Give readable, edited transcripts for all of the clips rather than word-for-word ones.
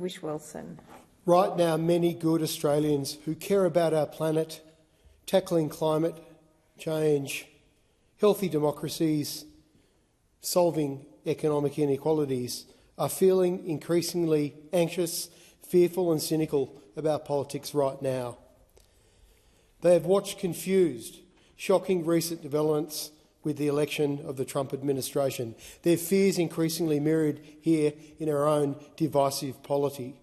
Whish-Wilson. Right now, many good Australians who care about our planet, tackling climate change, healthy democracies, solving economic inequalities, are feeling increasingly anxious, fearful and cynical about politics right now. They have watched confused, shocking recent developments with the election of the Trump administration. Their fears increasingly mirrored here in our own divisive polity.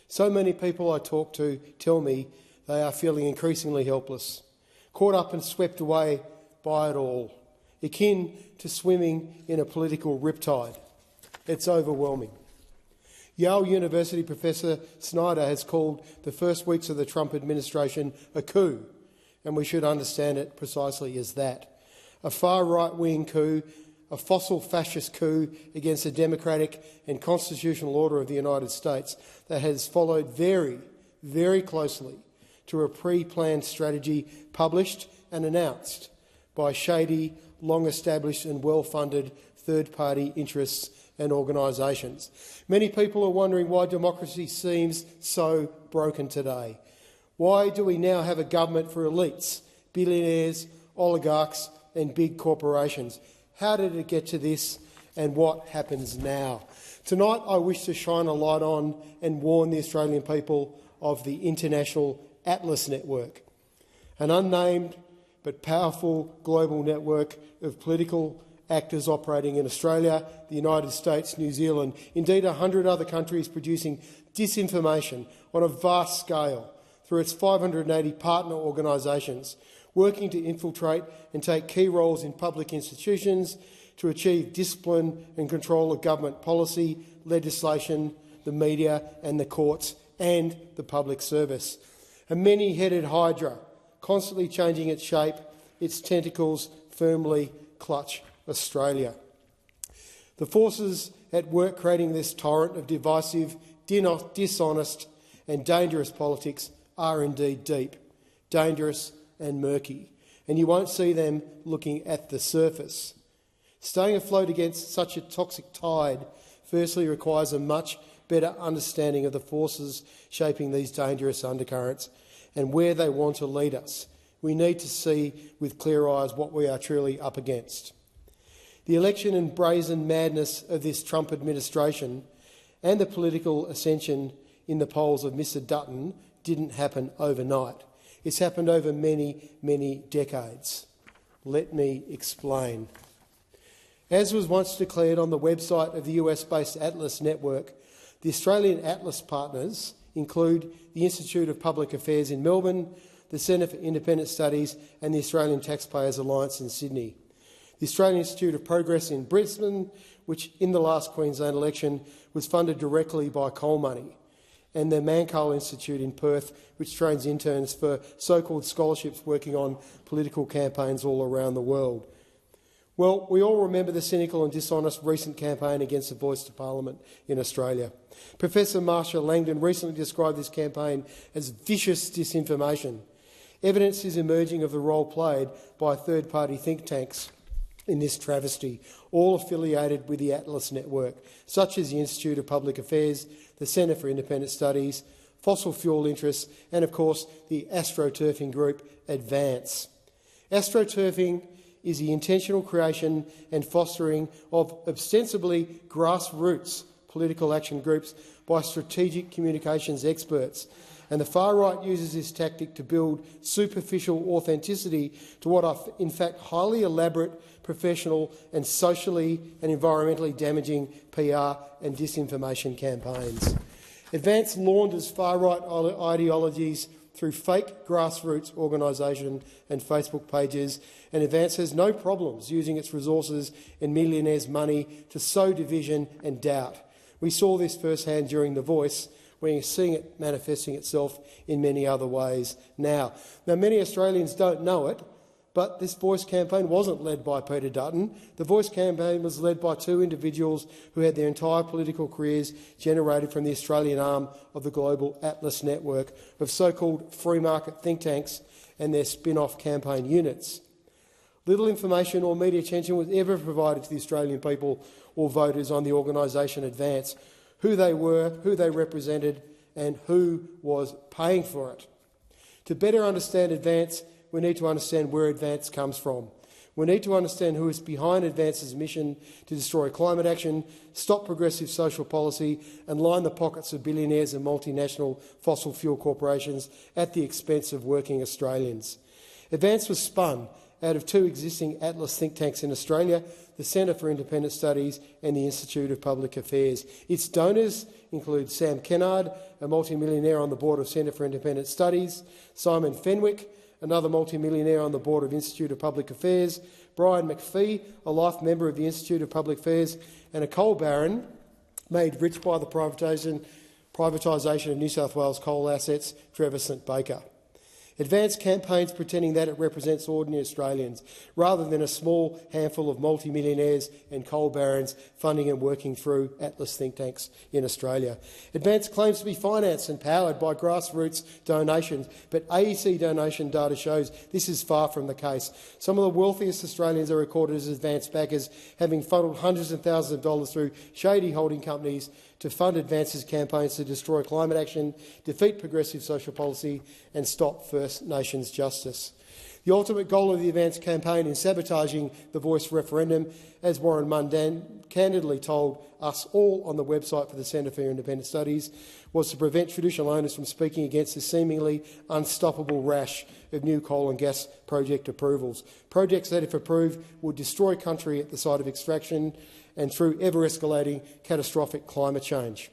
So many people I talk to tell me they are feeling increasingly helpless, caught up and swept away by it all, akin to swimming in a political riptide. It's overwhelming. Yale University Professor Snyder has called the first weeks of the Trump administration a coup, and we should understand it precisely as that. A far right-wing coup, a fossil fascist coup against the democratic and constitutional order of the United States that has followed very, very closely to a pre-planned strategy published and announced by shady, long-established and well-funded third-party interests and organisations. Many people are wondering why democracy seems so broken today. Why do we now have a government for elites, billionaires, oligarchs and big corporations? How did it get to this, and what happens now? Tonight I wish to shine a light on and warn the Australian people of the international Atlas network, an unnamed but powerful global network of political actors operating in Australia, the United States, New Zealand, indeed 100 other countries, producing disinformation on a vast scale through its 580 partner organisations, working to infiltrate and take key roles in public institutions to achieve discipline and control of government policy, legislation, the media and the courts and the public service. A many-headed hydra, constantly changing its shape, its tentacles firmly clutch Australia. The forces at work creating this torrent of divisive, dishonest and dangerous politics are indeed deep, dangerous and murky, and you won't see them looking at the surface. Staying afloat against such a toxic tide firstly requires a much better understanding of the forces shaping these dangerous undercurrents and where they want to lead us. We need to see with clear eyes what we are truly up against. The election and brazen madness of this Trump administration and the political ascension in the polls of Mr Dutton didn't happen overnight. It's happened over many, many decades. Let me explain. As was once declared on the website of the US-based Atlas Network, the Australian Atlas partners include the Institute of Public Affairs in Melbourne, the Centre for Independent Studies and the Australian Taxpayers Alliance in Sydney. The Australian Institute of Progress in Brisbane, which in the last Queensland election was funded directly by coal money, and the Mankell Institute in Perth, which trains interns for so-called scholarships working on political campaigns all around the world. Well, we all remember the cynical and dishonest recent campaign against the Voice to Parliament in Australia. Professor Marsha Langdon recently described this campaign as vicious disinformation. Evidence is emerging of the role played by third-party think tanks in this travesty, all affiliated with the Atlas Network, such as the Institute of Public Affairs, the Centre for Independent Studies, fossil fuel interests and, of course, the astroturfing group Advance. Astroturfing is the intentional creation and fostering of ostensibly grassroots political action groups by strategic communications experts, and the far-right uses this tactic to build superficial authenticity to what are in fact highly elaborate, professional and socially and environmentally damaging PR and disinformation campaigns. Advance launders far-right ideologies through fake grassroots organisation and Facebook pages, and Advance has no problems using its resources and millionaires' money to sow division and doubt. We saw this firsthand during The Voice, we're seeing it manifesting itself in many other ways now. Now, many Australians don't know it, but this Voice campaign wasn't led by Peter Dutton. The Voice campaign was led by two individuals who had their entire political careers generated from the Australian arm of the global Atlas network of so-called free market think tanks and their spin-off campaign units. Little information or media attention was ever provided to the Australian people or voters on the organisation Advance, who they were, who they represented, and who was paying for it. To better understand Advance, we need to understand where Advance comes from. We need to understand who is behind Advance's mission to destroy climate action, stop progressive social policy and line the pockets of billionaires and multinational fossil fuel corporations at the expense of working Australians. Advance was spun out of two existing Atlas think tanks in Australia, the Centre for Independent Studies and the Institute of Public Affairs. Its donors include Sam Kennard, a multimillionaire on the board of Centre for Independent Studies, Simon Fenwick, another multimillionaire on the board of Institute of Public Affairs, Brian McPhee, a life member of the Institute of Public Affairs, and a coal baron made rich by the privatisation of New South Wales coal assets, Trevor St Baker. Advance campaigns pretending that it represents ordinary Australians, rather than a small handful of multimillionaires and coal barons funding and working through Atlas think tanks in Australia. Advance claims to be financed and powered by grassroots donations, but AEC donation data shows this is far from the case. Some of the wealthiest Australians are recorded as Advance backers, having funneled hundreds of thousands of dollars through shady holding companies to fund Advance's campaigns to destroy climate action, defeat progressive social policy and stop First Nations justice. The ultimate goal of the Advance campaign in sabotaging the Voice referendum, as Warren Mundan candidly told us all on the website for the Centre for Independent Studies, was to prevent traditional owners from speaking against the seemingly unstoppable rash of new coal and gas project approvals. Projects that, if approved, would destroy country at the site of extraction and through ever-escalating catastrophic climate change.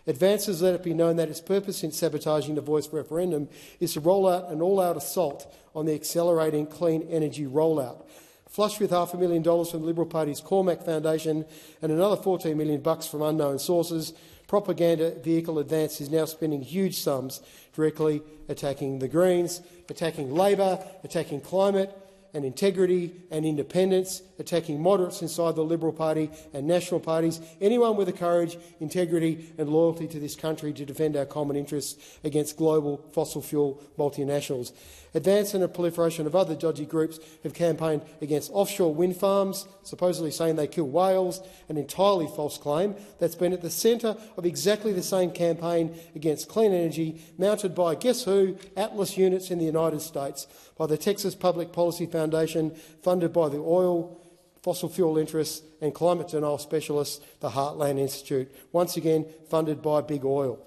Advance has let it be known that its purpose in sabotaging the Voice referendum is to roll out an all-out assault on the accelerating clean energy rollout. Flush with $500,000 from the Liberal Party's Cormac Foundation and another $14 million from unknown sources, propaganda vehicle Advance is now spending huge sums directly attacking the Greens, attacking Labor, attacking climate and integrity and independence, attacking moderates inside the Liberal Party and national parties, anyone with the courage, integrity and loyalty to this country to defend our common interests against global fossil fuel multinationals. Advance and a proliferation of other dodgy groups have campaigned against offshore wind farms, supposedly saying they kill whales, an entirely false claim that's been at the centre of exactly the same campaign against clean energy, mounted by, guess who, Atlas units in the United States, by the Texas Public Policy Foundation, funded by the oil, fossil fuel interests and climate denial specialists, the Heartland Institute, once again funded by big oil.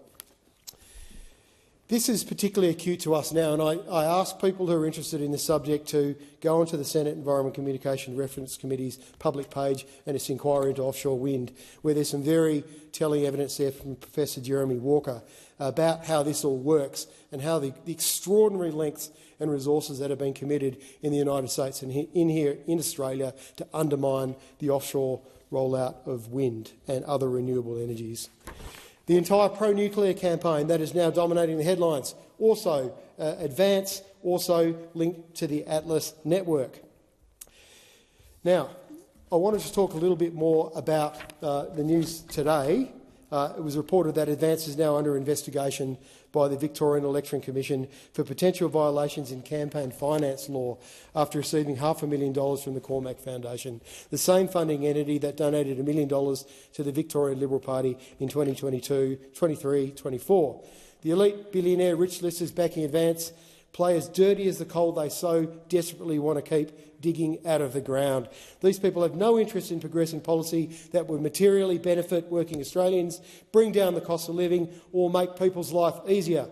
This is particularly acute to us now, and I ask people who are interested in this subject to go onto the Senate Environment Communication Reference Committee's public page and its inquiry into offshore wind, where there's some very telling evidence there from Professor Jeremy Walker about how this all works and how the extraordinary lengths and resources that have been committed in the United States and here in Australia to undermine the offshore rollout of wind and other renewable energies. The entire pro-nuclear campaign that is now dominating the headlines, also Advance, also linked to the Atlas network. Now, I wanted to talk a little bit more about the news today. It was reported that Advance is now under investigation by the Victorian Election Commission for potential violations in campaign finance law after receiving $500,000 from the Cormac Foundation, the same funding entity that donated $1 million to the Victorian Liberal Party in 2022, 23, 24. The elite billionaire rich list is backing Advance, play as dirty as the coal they so desperately want to keep digging out of the ground. These people have no interest in progressing policy that would materially benefit working Australians, bring down the cost of living or make people's life easier.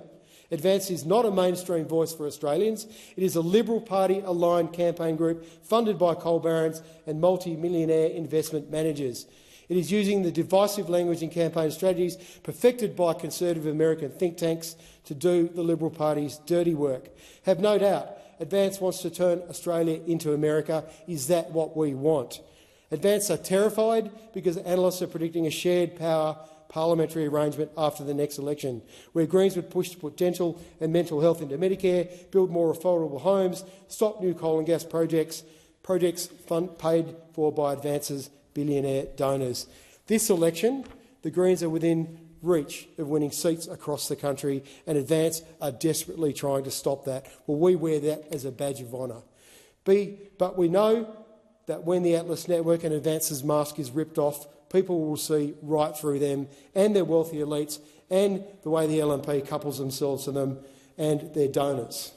Advance is not a mainstream voice for Australians. It is a Liberal Party-aligned campaign group funded by coal barons and multi-millionaire investment managers. It is using the divisive language in campaign strategies perfected by conservative American think tanks to do the Liberal Party's dirty work. Have no doubt, Advance wants to turn Australia into America. Is that what we want? Advance are terrified because analysts are predicting a shared power parliamentary arrangement after the next election, where Greens would push to put dental and mental health into Medicare, build more affordable homes, stop new coal and gas projects paid for by Advance's billionaire donors. This election, the Greens are within reach of winning seats across the country, and Advance are desperately trying to stop that. Well, we wear that as a badge of honour. But we know that when the Atlas Network and Advance's mask is ripped off people will see right through them and their wealthy elites and the way the LNP couples themselves to them and their donors.